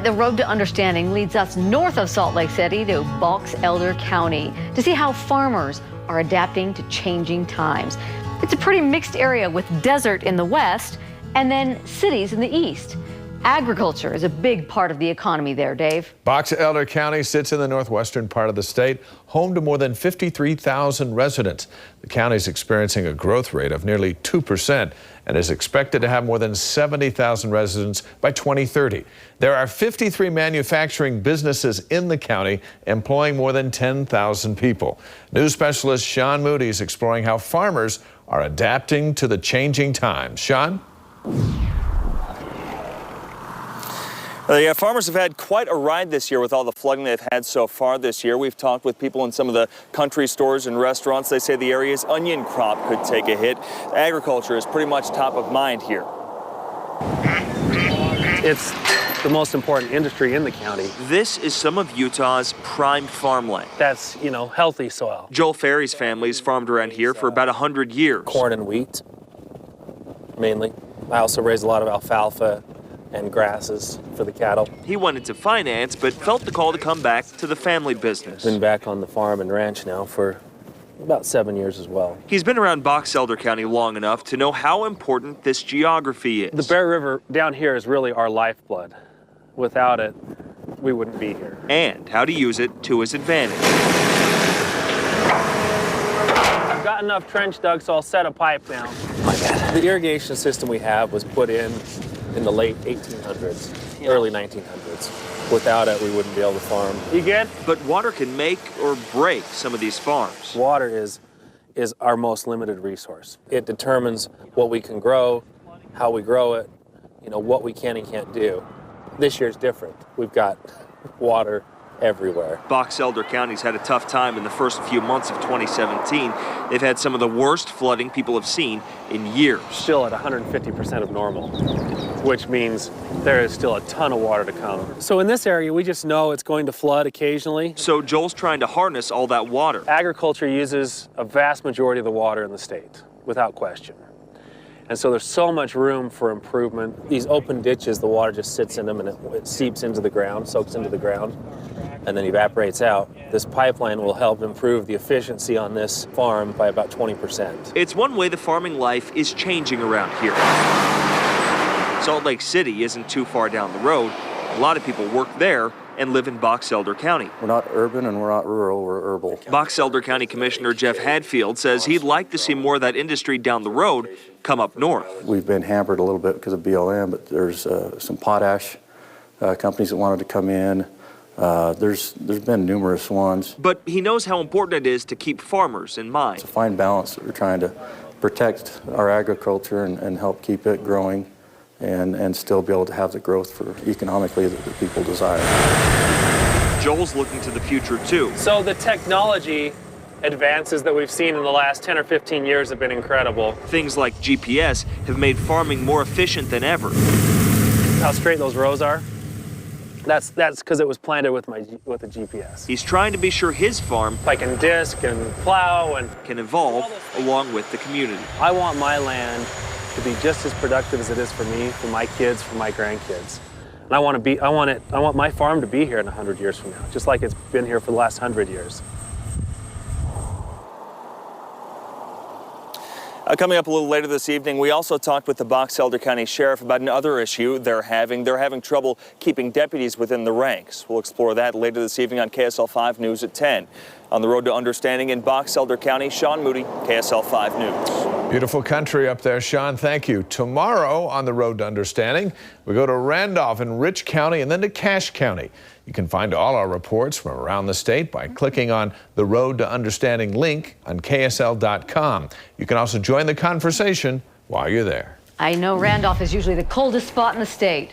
right, the road to understanding leads us north of Salt Lake City to Box Elder County to see how farmers are adapting to changing times. It's a pretty mixed area with desert in the west and then cities in the east. Agriculture is a big part of the economy there, Dave. Box Elder County sits in the northwestern part of the state, home to more than 53,000 residents. The county is experiencing a growth rate of nearly 2% and is expected to have more than 70,000 residents by 2030. There are 53 manufacturing businesses in the county, employing more than 10,000 people. News specialist Sean Moody is exploring how farmers are adapting to the changing times. Sean? Yeah, farmers have had quite a ride this year with all the flooding they've had so far this year. We've talked with people in some of the country stores and restaurants. They say the area's onion crop could take a hit. Agriculture is pretty much top of mind here. It's the most important industry in the county. This is some of Utah's prime farmland. That's, healthy soil. Joel Ferry's family's farmed around here for about 100 years. Corn and wheat, mainly. I also raise a lot of alfalfa and grasses for the cattle. He went into finance, but felt the call to come back to the family business. Been back on the farm and ranch now for about 7 years as well. He's been around Box Elder County long enough to know how important this geography is. The Bear River down here is really our lifeblood. Without it, we wouldn't be here. And how to use it to his advantage. I've got enough trench dug, so I'll set a pipe down. My bad. The irrigation system we have was put in the late 1800s, early 1900s. Without it, we wouldn't be able to farm. You good? But water can make or break some of these farms. Water is our most limited resource. It determines what we can grow, how we grow it, what we can and can't do. This year's different. We've got water everywhere. Box Elder County's had a tough time in the first few months of 2017. They've had some of the worst flooding people have seen in years. Still at 150% of normal, which means there is still a ton of water to come. So in this area, we just know it's going to flood occasionally. So Joel's trying to harness all that water. Agriculture uses a vast majority of the water in the state, without question. And so there's so much room for improvement. These open ditches, the water just sits in them and it seeps into the ground, soaks into the ground, and then evaporates out. This pipeline will help improve the efficiency on this farm by about 20%. It's one way the farming life is changing around here. Salt Lake City isn't too far down the road. A lot of people work there and live in Box Elder County. We're not urban and we're not rural, we're herbal. Box Elder County Commissioner Jeff Hadfield says he'd like to see more of that industry down the road come up north. We've been hampered a little bit because of BLM, but there's some potash companies that wanted to come in. There's been numerous ones. But he knows how important it is to keep farmers in mind. It's a fine balance that we're trying to protect our agriculture and help keep it growing and still be able to have the growth for economically that the people desire. Joel's looking to the future too. So the technology advances that we've seen in the last 10 or 15 years have been incredible. Things like GPS have made farming more efficient than ever. How straight those rows are? That's because it was planted with a GPS. He's trying to be sure his farm can disc and plow and can evolve along with the community. I want my land to be just as productive as it is for me, for my kids, for my grandkids. And I want my farm to be here in 100 years from now, just like it's been here for the last 100 years. Coming up a little later this evening, we also talked with the Box Elder County Sheriff about another issue they're having. They're having trouble keeping deputies within the ranks. We'll explore that later this evening on KSL 5 News at 10. On the road to understanding in Box Elder County, Sean Moody, KSL 5 News. Beautiful country up there, Sean. Thank you. Tomorrow on the road to understanding, we go to Randolph and Rich County and then to Cache County. You can find all our reports from around the state by clicking on the Road to Understanding link on KSL.com. You can also join the conversation while you're there. I know Randolph is usually the coldest spot in the state.